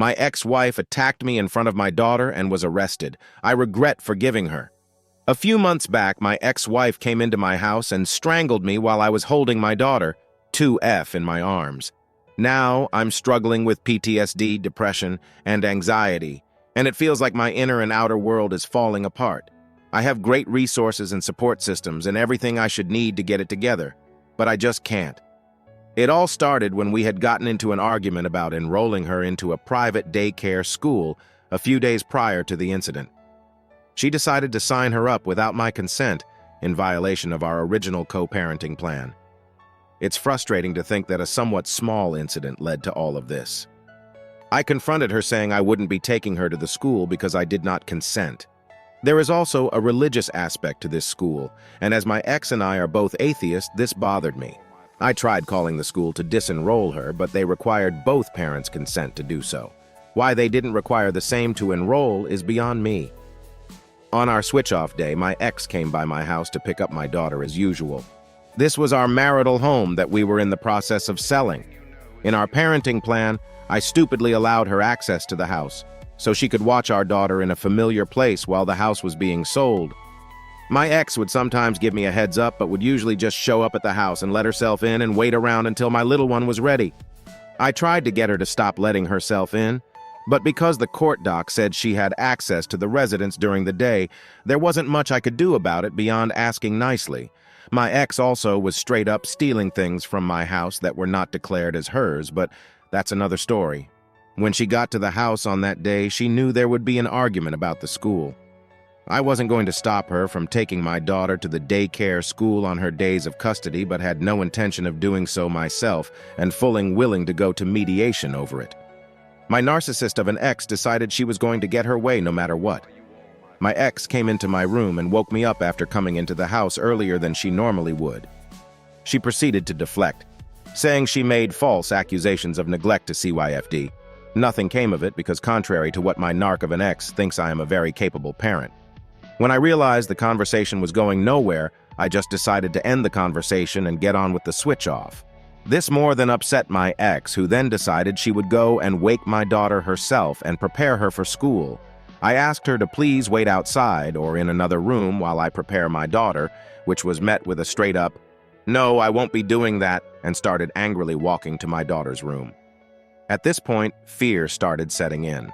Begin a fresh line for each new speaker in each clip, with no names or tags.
My ex-wife attacked me in front of my daughter and was arrested. I regret forgiving her. A few months back, my ex-wife came into my house and strangled me while I was holding my daughter, 2F, in my arms. Now, I'm struggling with PTSD, depression, and anxiety, and it feels like my inner and outer world is falling apart. I have great resources and support systems and everything I should need to get it together, but I just can't. It all started when we had gotten into an argument about enrolling her into a private daycare school a few days prior to the incident. She decided to sign her up without my consent, in violation of our original co-parenting plan. It's frustrating to think that a somewhat small incident led to all of this. I confronted her saying I wouldn't be taking her to the school because I did not consent. There is also a religious aspect to this school, and as my ex and I are both atheists, this bothered me. I tried calling the school to disenroll her, but they required both parents' consent to do so. Why they didn't require the same to enroll is beyond me. On our switch-off day, my ex came by my house to pick up my daughter as usual. This was our marital home that we were in the process of selling. In our parenting plan, I stupidly allowed her access to the house, so she could watch our daughter in a familiar place while the house was being sold. My ex would sometimes give me a heads up, but would usually just show up at the house and let herself in and wait around until my little one was ready. I tried to get her to stop letting herself in, but because the court doc said she had access to the residence during the day, there wasn't much I could do about it beyond asking nicely. My ex also was straight up stealing things from my house that were not declared as hers, but that's another story. When she got to the house on that day, she knew there would be an argument about the school. I wasn't going to stop her from taking my daughter to the daycare school on her days of custody, but had no intention of doing so myself and fully willing to go to mediation over it. My narcissist of an ex decided she was going to get her way no matter what. My ex came into my room and woke me up after coming into the house earlier than she normally would. She proceeded to deflect, saying she made false accusations of neglect to CYFD. Nothing came of it because, contrary to what my narc of an ex thinks, I am a very capable parent. When I realized the conversation was going nowhere, I just decided to end the conversation and get on with the switch off. This more than upset my ex, who then decided she would go and wake my daughter herself and prepare her for school. I asked her to please wait outside or in another room while I prepare my daughter, which was met with a straight up, "No, I won't be doing that," and started angrily walking to my daughter's room. At this point, fear started setting in.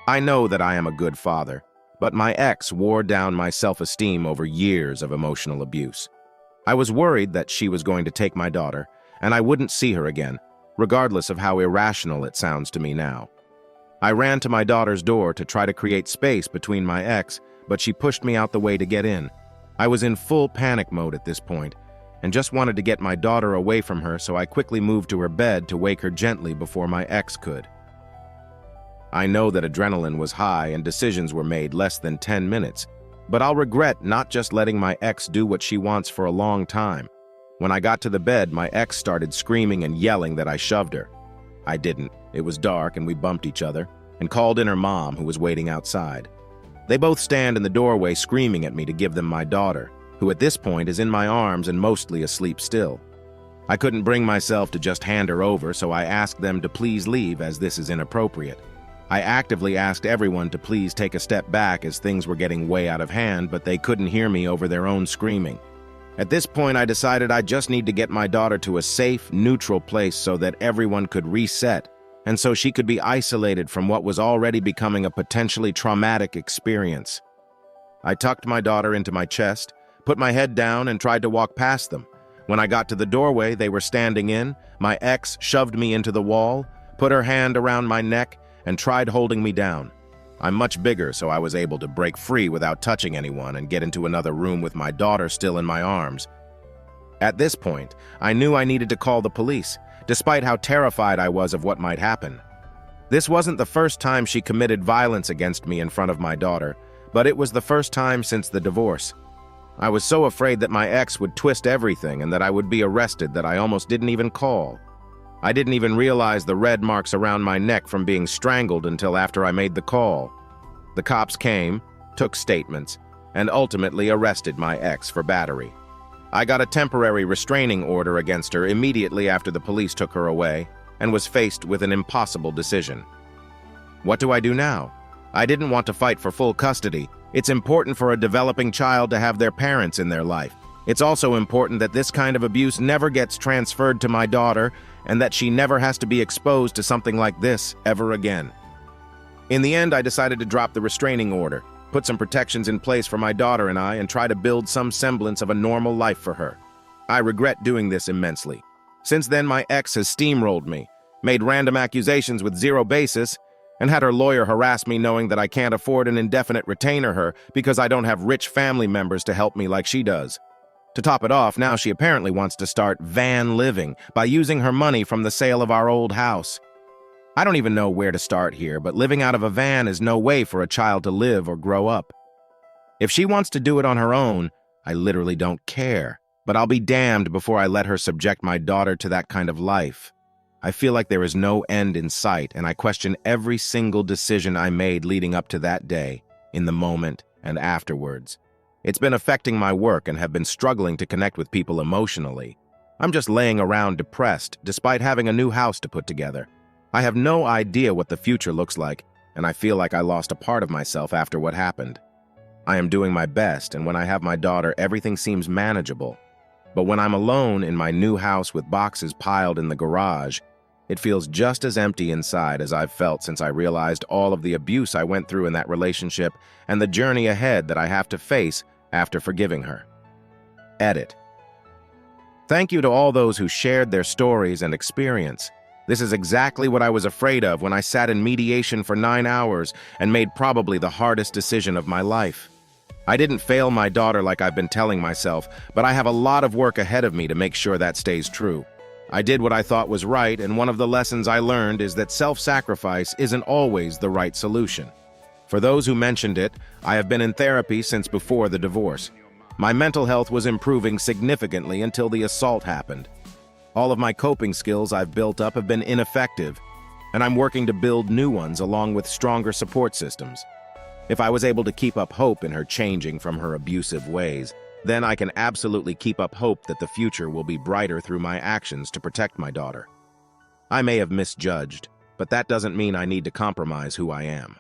I know that I am a good father, but my ex wore down my self-esteem over years of emotional abuse. I was worried that she was going to take my daughter, and I wouldn't see her again, regardless of how irrational it sounds to me now. I ran to my daughter's door to try to create space between my ex, but she pushed me out the way to get in. I was in full panic mode at this point, and just wanted to get my daughter away from her, so I quickly moved to her bed to wake her gently before my ex could. I know that adrenaline was high and decisions were made less than 10 minutes, but I'll regret not just letting my ex do what she wants for a long time. When I got to the bed, my ex started screaming and yelling that I shoved her. I didn't. It was dark and we bumped each other, and called in her mom, who was waiting outside. They both stand in the doorway screaming at me to give them my daughter, who at this point is in my arms and mostly asleep still. I couldn't bring myself to just hand her over, so I asked them to please leave as this is inappropriate. I actively asked everyone to please take a step back as things were getting way out of hand, but they couldn't hear me over their own screaming. At this point, I decided I just need to get my daughter to a safe, neutral place so that everyone could reset, and so she could be isolated from what was already becoming a potentially traumatic experience. I tucked my daughter into my chest, put my head down, and tried to walk past them. When I got to the doorway they were standing in, my ex shoved me into the wall, put her hand around my neck, and tried holding me down. I'm much bigger, so I was able to break free without touching anyone and get into another room with my daughter still in my arms. At this point, I knew I needed to call the police, despite how terrified I was of what might happen. This wasn't the first time she committed violence against me in front of my daughter, but it was the first time since the divorce. I was so afraid that my ex would twist everything and that I would be arrested that I almost didn't even call. I didn't even realize the red marks around my neck from being strangled until after I made the call. The cops came, took statements, and ultimately arrested my ex for battery. I got a temporary restraining order against her immediately after the police took her away and was faced with an impossible decision. What do I do now? I didn't want to fight for full custody. It's important for a developing child to have their parents in their life. It's also important that this kind of abuse never gets transferred to my daughter and that she never has to be exposed to something like this ever again. In the end, I decided to drop the restraining order, put some protections in place for my daughter and I, and try to build some semblance of a normal life for her. I regret doing this immensely. Since then, my ex has steamrolled me, made random accusations with zero basis, and had her lawyer harass me knowing that I can't afford an indefinite retainer her because I don't have rich family members to help me like she does. To top it off, now she apparently wants to start van living by using her money from the sale of our old house. I don't even know where to start here, but living out of a van is no way for a child to live or grow up. If she wants to do it on her own, I literally don't care, but I'll be damned before I let her subject my daughter to that kind of life. I feel like there is no end in sight, and I question every single decision I made leading up to that day, in the moment, and afterwards. It's been affecting my work and have been struggling to connect with people emotionally. I'm just laying around depressed, despite having a new house to put together. I have no idea what the future looks like, and I feel like I lost a part of myself after what happened. I am doing my best, and when I have my daughter, everything seems manageable. But when I'm alone in my new house with boxes piled in the garage, it feels just as empty inside as I've felt since I realized all of the abuse I went through in that relationship and the journey ahead that I have to face after forgiving her. Edit. Thank you to all those who shared their stories and experience. This is exactly what I was afraid of when I sat in mediation for 9 hours and made probably the hardest decision of my life. I didn't fail my daughter like I've been telling myself, but I have a lot of work ahead of me to make sure that stays true. I did what I thought was right, and one of the lessons I learned is that self-sacrifice isn't always the right solution. For those who mentioned it, I have been in therapy since before the divorce. My mental health was improving significantly until the assault happened. All of my coping skills I've built up have been ineffective, and I'm working to build new ones along with stronger support systems. If I was able to keep up hope in her changing from her abusive ways, then I can absolutely keep up hope that the future will be brighter through my actions to protect my daughter. I may have misjudged, but that doesn't mean I need to compromise who I am.